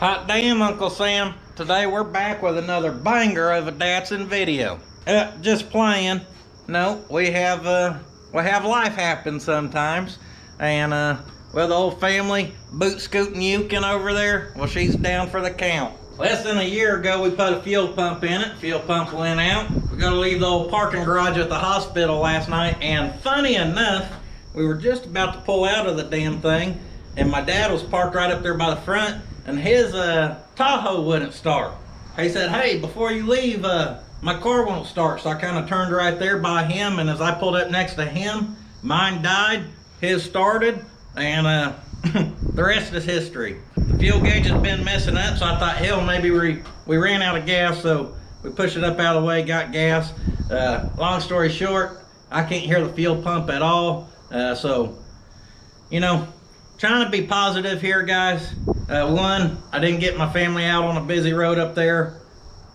Hot damn, Uncle Sam. Today we're back with another banger of a Datsun video. Just playing. No, we have life happen sometimes. And well, the old family boot scooting Yukin over there, well, she's down for the count. Less than a year ago, we put a fuel pump in it. Fuel pump went out. We gotta leave the old parking garage at the hospital last night, and funny enough, we were just about to pull out of the damn thing, and my dad was parked right up there by the front, and his Tahoe wouldn't start. He said, "Hey, before you leave, my car won't start." So I kind of turned right there by him, and as I pulled up next to him, mine died, his started, and the rest is history. The fuel gauge has been messing up, so I thought, hell, maybe we ran out of gas, so we pushed it up out of the way, got gas. Long story short, I can't hear the fuel pump at all. So, you know, trying to be positive here, guys. One, I didn't get my family out on a busy road up there.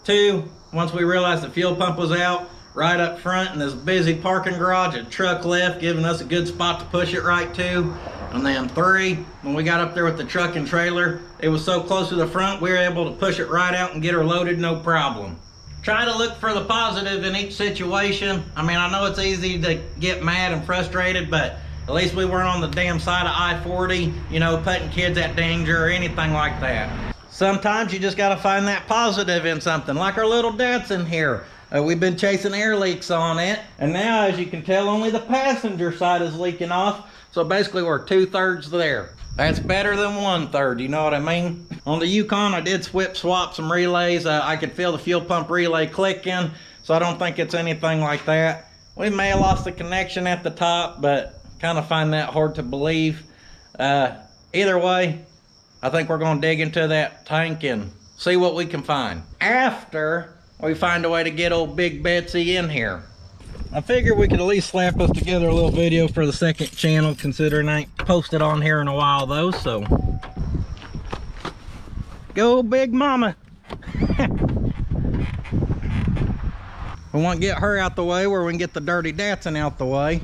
Two, once we realized the fuel pump was out, right up front in this busy parking garage, a truck left, giving us a good spot to push it right to. And then three, when we got up there with the truck and trailer, it was so close to the front, we were able to push it right out and get her loaded, no problem. Try to look for the positive in each situation. I mean, I know it's easy to get mad and frustrated, but at least we weren't on the damn side of I-40, you know, putting kids at danger or anything like that. Sometimes you just gotta find that positive in something, like our little Datsun here. We've been chasing air leaks on it, and now, as you can tell, only the passenger side is leaking off, so basically we're 2/3 there. That's better than 1/3, you know what I mean? On the Yukon, I did swap some relays. I could feel the fuel pump relay clicking, so I don't think it's anything like that. We may have lost the connection at the top, but kind of find that hard to believe. Either way, I think we're gonna dig into that tank and see what we can find after we find a way to get old Big Betsy in here. I figured we could at least slap us together a little video for the second channel, considering I ain't posted on here in a while though, so. Go Big Mama. We want to get her out the way where we can get the dirty Datsun out the way.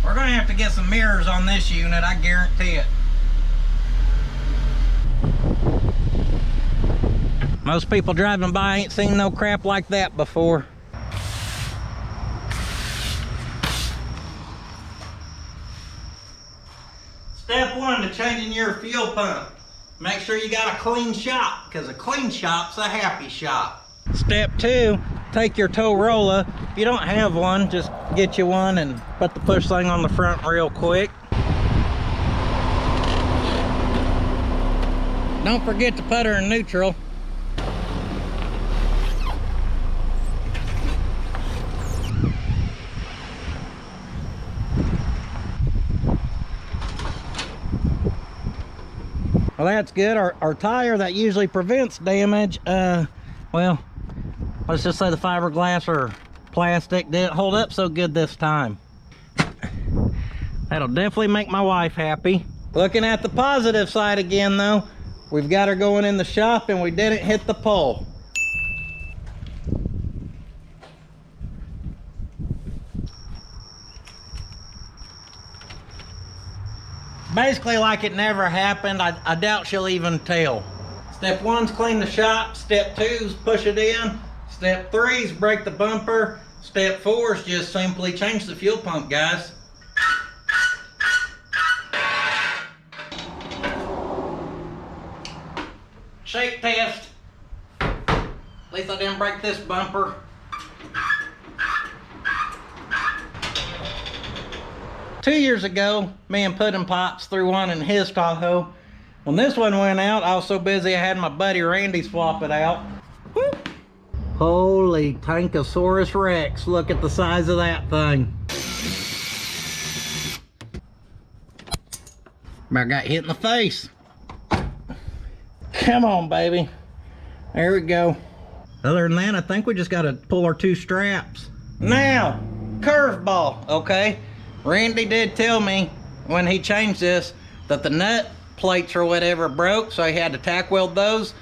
We're gonna have to get some mirrors on this unit, I guarantee it. Most people driving by ain't seen no crap like that before. Step one to changing your fuel pump. Make sure you got a clean shop, because a clean shop's a happy shop. Step two, take your tow roller. If you don't have one, just get you one and put the push thing on the front real quick. Don't forget to put her in neutral. Well, that's good. Our tire that usually prevents damage, well, let's just say the fiberglass or plastic didn't hold up so good this time. That'll definitely make my wife happy. Looking at the positive side again though, we've got her going in the shop and we didn't hit the pole. Basically like it never happened. I doubt she'll even tell. Step one's clean the shop. Step two's push it in. Step three's break the bumper. Step four is just simply change the fuel pump, guys. Shake test. At least I didn't break this bumper. Two years ago, me and Puddin' Pops threw one in his Tahoe. When this one went out, I was so busy I had my buddy Randy swap it out. Woo. Holy Tankosaurus Rex, look at the size of that thing. I got hit in the face. Come on, baby. There we go. Other than that, I think we just gotta pull our two straps. Now, curveball, okay? Randy did tell me when he changed this that the nut plates or whatever broke, so he had to tack weld those.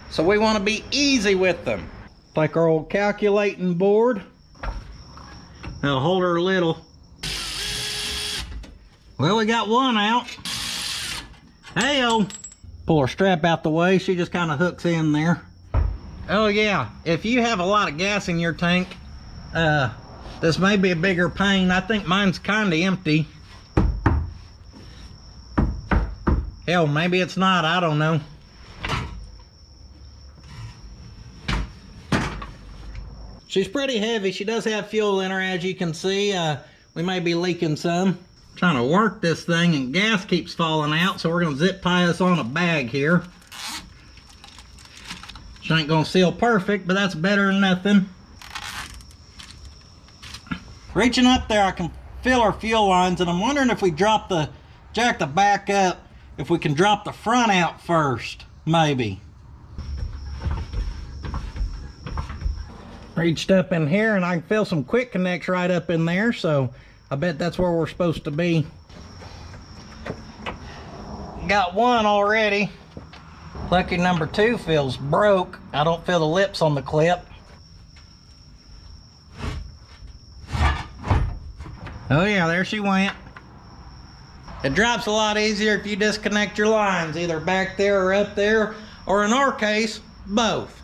So we want to be easy with them. Like our old calculating board. Now hold her little. Well, we got one out. Hey-o. Pull her strap out the way. She just kind of hooks in there. Oh yeah, if you have a lot of gas in your tank, this may be a bigger pain. I think mine's kind of empty. Hell, maybe it's not, I don't know. She's pretty heavy. She does have fuel in her, as you can see. We may be leaking some. Trying to work this thing and gas keeps falling out, so we're gonna zip tie this on a bag here. She ain't gonna seal perfect, but that's better than nothing. Reaching up there, I can feel our fuel lines, and I'm wondering if we jack the back up, if we can drop the front out first, maybe. Reached up in here and I can feel some quick connects right up in there, so I bet that's where we're supposed to be. Got one already. Lucky number 2 feels broke. I don't feel the lips on the clip. Oh yeah, there she went. It drops a lot easier if you disconnect your lines, either back there or up there, or in our case, both.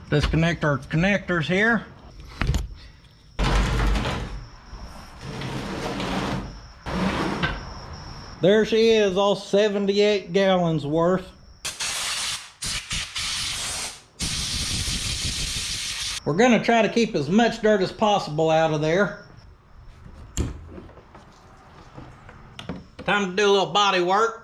Disconnect our connectors here. There she is, all 78 gallons worth. We're gonna try to keep as much dirt as possible out of there. Time to do a little body work.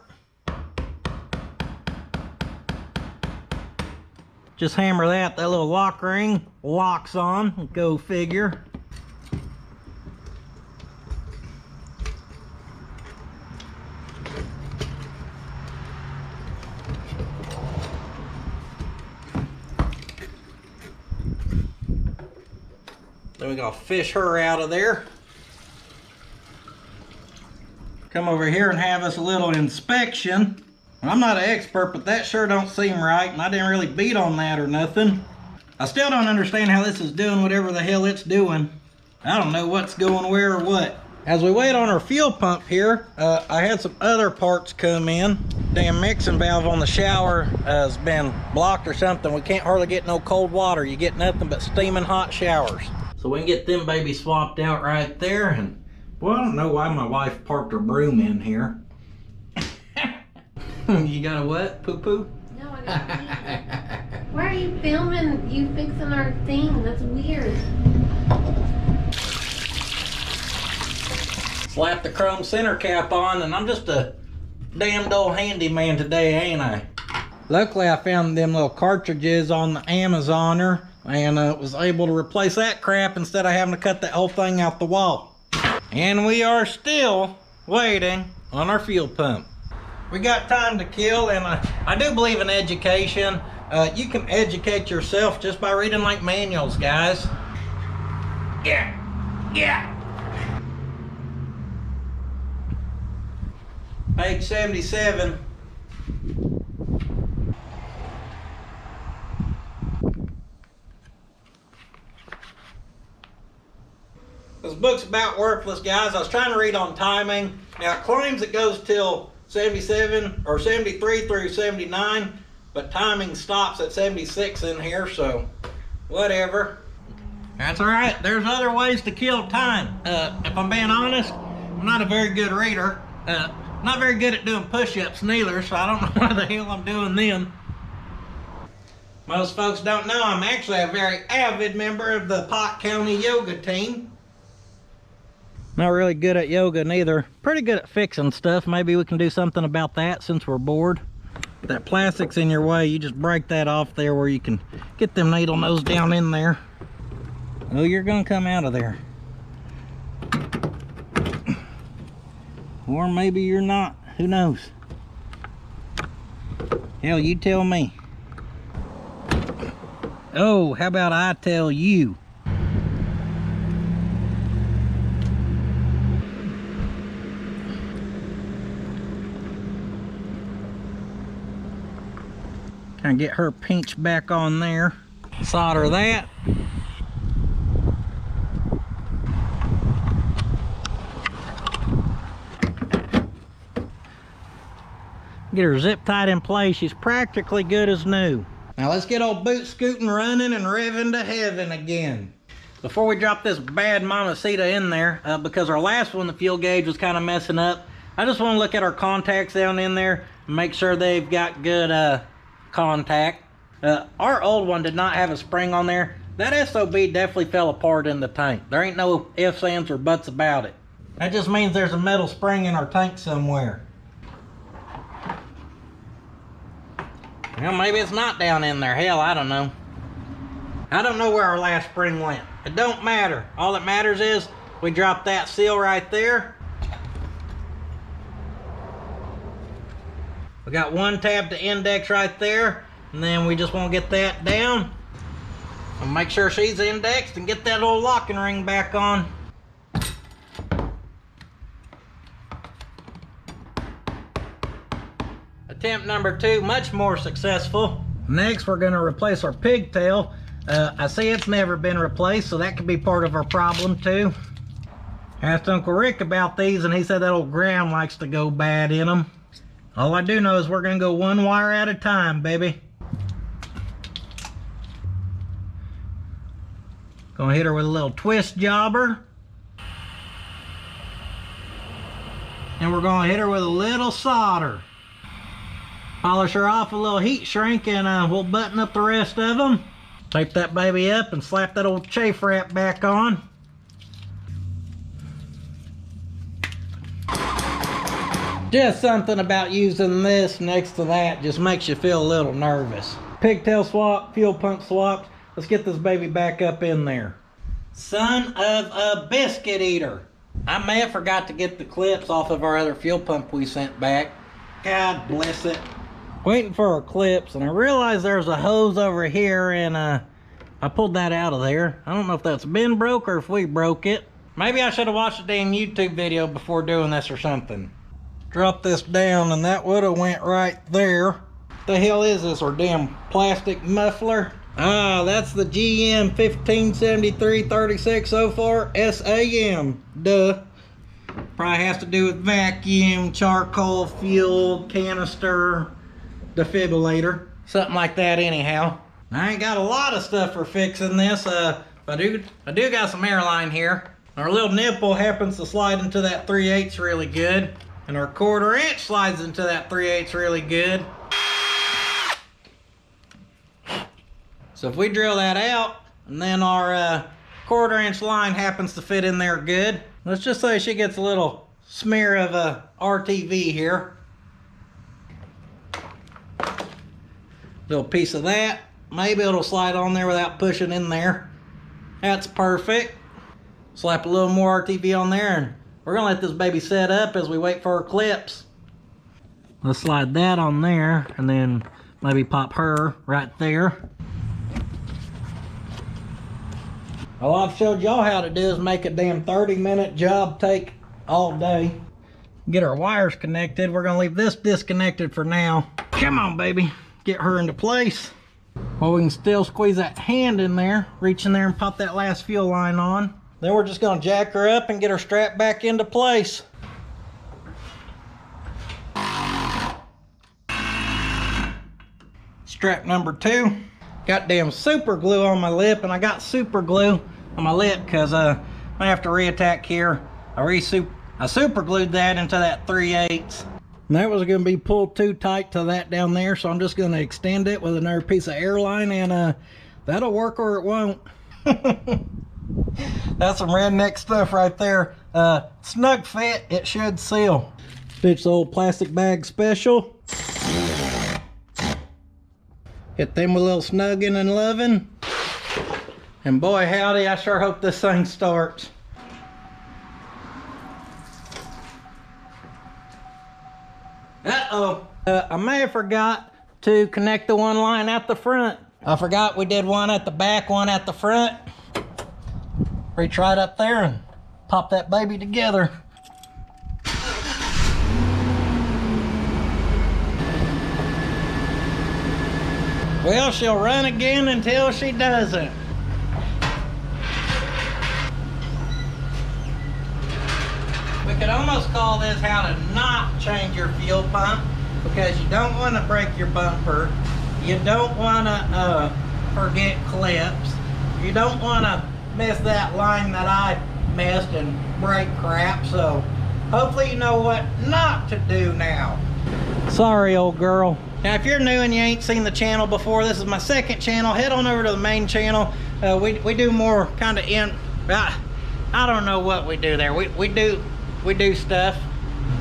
Just hammer that little lock ring locks on, go figure. Then we're gonna fish her out of there. Come over here and have us a little inspection. I'm not an expert, but that sure don't seem right, and I didn't really beat on that or nothing. I still don't understand how this is doing whatever the hell it's doing. I don't know what's going where or what. As we wait on our fuel pump here, I had some other parts come in. Damn mixing valve on the shower has been blocked or something. We can't hardly get no cold water. You get nothing but steaming hot showers. So we can get them babies swapped out right there. And well, I don't know why my wife parked her broom in here. You got a what? Poo-poo? No, I got pee. Why are you filming you fixing our thing? That's weird. Slap the chrome center cap on, and I'm just a damned old handyman today, ain't I? Luckily, I found them little cartridges on the Amazoner and was able to replace that crap instead of having to cut that whole thing out the wall. And we are still waiting on our fuel pump. We got time to kill, and I do believe in education. You can educate yourself just by reading like manuals, guys. Yeah. Page 77. This book's about worthless, guys. I was trying to read on timing. Now it claims it goes till 77 or 73 through 79, but timing stops at 76 in here, so whatever. That's all right. There's other ways to kill time. If I'm being honest, I'm not a very good reader. Not very good at doing push-ups neither, so I don't know why the hell I'm doing them. Most folks don't know I'm actually a very avid member of the Pot County yoga team. Not really good at yoga neither. Pretty good at fixing stuff. Maybe we can do something about that since we're bored. If that plastic's in your way, you just break that off there where you can get them needle nose down in there. Oh, you're gonna come out of there. Or maybe you're not. Who knows? Hell, you tell me. Oh, how about I tell you? Kind of get her pinched back on there. Solder that. Get her zip tied in place. She's practically good as new. Now let's get old boot scooting running and revving to heaven again. Before we drop this bad mamacita in there, because our last one, the fuel gauge was kind of messing up, I just want to look at our contacts down in there and make sure they've got good contact. Our old one did not have a spring on there. That SOB definitely fell apart in the tank. There ain't no ifs, ands, or buts about it. That just means there's a metal spring in our tank somewhere. Well, maybe it's not down in there. Hell, I don't know. I don't know where our last spring went. It don't matter. All that matters is we drop that seal right there. We got one tab to index right there, and then we just want to get that down and make sure she's indexed and get that old locking ring back on. Attempt number 2, much more successful. Next, we're going to replace our pigtail. I see it's never been replaced, so that could be part of our problem too. Asked Uncle Rick about these, and he said that old ground likes to go bad in them. All I do know is we're going to go one wire at a time, baby. Gonna hit her with a little twist jobber. And we're gonna hit her with a little solder. Polish her off a little heat shrink, and we'll button up the rest of them. Tape that baby up and slap that old chafe wrap back on. Just something about using this next to that just makes you feel a little nervous. Pigtail swap, fuel pump swapped. Let's get this baby back up in there. Son of a biscuit eater. I may have forgot to get the clips off of our other fuel pump we sent back. God bless it. Waiting for our clips, and I realized there's a hose over here, and I pulled that out of there. I don't know if that's been broke or if we broke it. Maybe I should have watched a damn YouTube video before doing this or something. Drop this down, and that would have went right there. What the hell is this, our damn plastic muffler? Ah, that's the GM 1573-3604 SAM. Duh. Probably has to do with vacuum, charcoal, fuel, canister, defibrillator, something like that anyhow. I ain't got a lot of stuff for fixing this. I do got some airline here. Our little nipple happens to slide into that 3/8 really good, and our 1/4 inch slides into that 3/8 really good. So if we drill that out, and then our 1/4 inch line happens to fit in there good, let's just say she gets a little smear of RTV here. Little piece of that. Maybe it'll slide on there without pushing in there. That's perfect. Slap a little more RTV on there, and we're gonna let this baby set up as we wait for our clips. Let's slide that on there, and then maybe pop her right there. All I've showed y'all how to do is make a damn 30-minute job take all day. Get our wires connected. We're gonna leave this disconnected for now. Come on, baby. Get her into place. Well, we can still squeeze that hand in there, reach in there and pop that last fuel line on. Then we're just gonna jack her up and get her strapped back into place. Strap number 2. Got damn super glue on my lip, and I got super glue on my lip because I have to reattack here. I super glued that into that 3/8. And that was going to be pulled too tight to that down there, so I'm just going to extend it with another piece of airline, and that'll work or it won't. That's some redneck stuff right there. Snug fit, it should seal. Fix the old plastic bag special. Hit them with a little snugging and loving. And boy howdy, I sure hope this thing starts. Uh-oh. I may have forgot to connect the one line at the front. I forgot we did one at the back, one at the front. Reach right up there and pop that baby together. Well, she'll run again until she doesn't. We could almost call this how to not change your fuel pump. because you don't want to break your bumper. You don't want to forget clips. You don't want to miss that line that I missed and break crap. So hopefully you know what not to do now. Sorry, old girl. Now, if you're new and you ain't seen the channel before, this is my second channel. Head on over to the main channel. We do more kind of I don't know what we do there. We do stuff.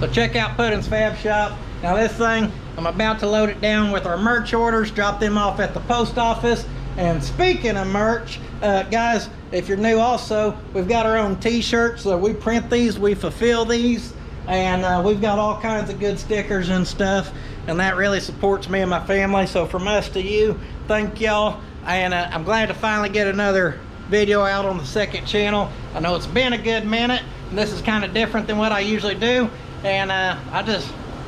So check out Puddin's Fab Shop. Now this thing, I'm about to load it down with our merch orders, drop them off at the post office. And speaking of merch, guys, if you're new also, we've got our own t-shirts. So we print these, we fulfill these, and we've got all kinds of good stickers and stuff. And that really supports me and my family. So from us to you, thank y'all. And I'm glad to finally get another video out on the second channel. I know it's been a good minute, and this is kind of different than what I usually do. And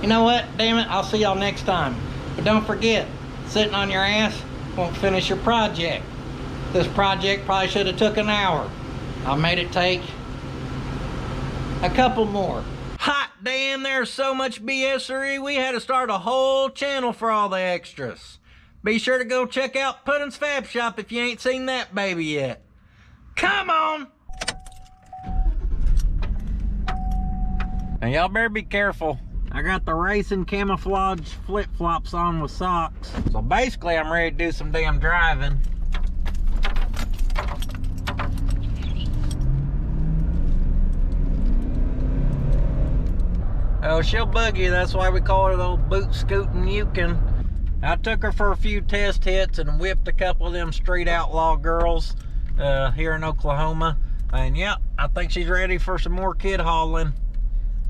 you know what, damn it, I'll see y'all next time. But don't forget, sitting on your ass won't finish your project. This project probably should have took an hour. I made it take a couple more. Hot damn, there's so much BSery, we had to start a whole channel for all the extras. Be sure to go check out Puddin's Fab Shop if you ain't seen that baby yet. Come on! And y'all better be careful. I got the racing camouflage flip-flops on with socks. So basically I'm ready to do some damn driving. Oh, she'll bug you. That's why we call her the old boot scooting Yukon. I took her for a few test hits and whipped a couple of them street outlaw girls here in Oklahoma. And yeah, I think she's ready for some more kid hauling.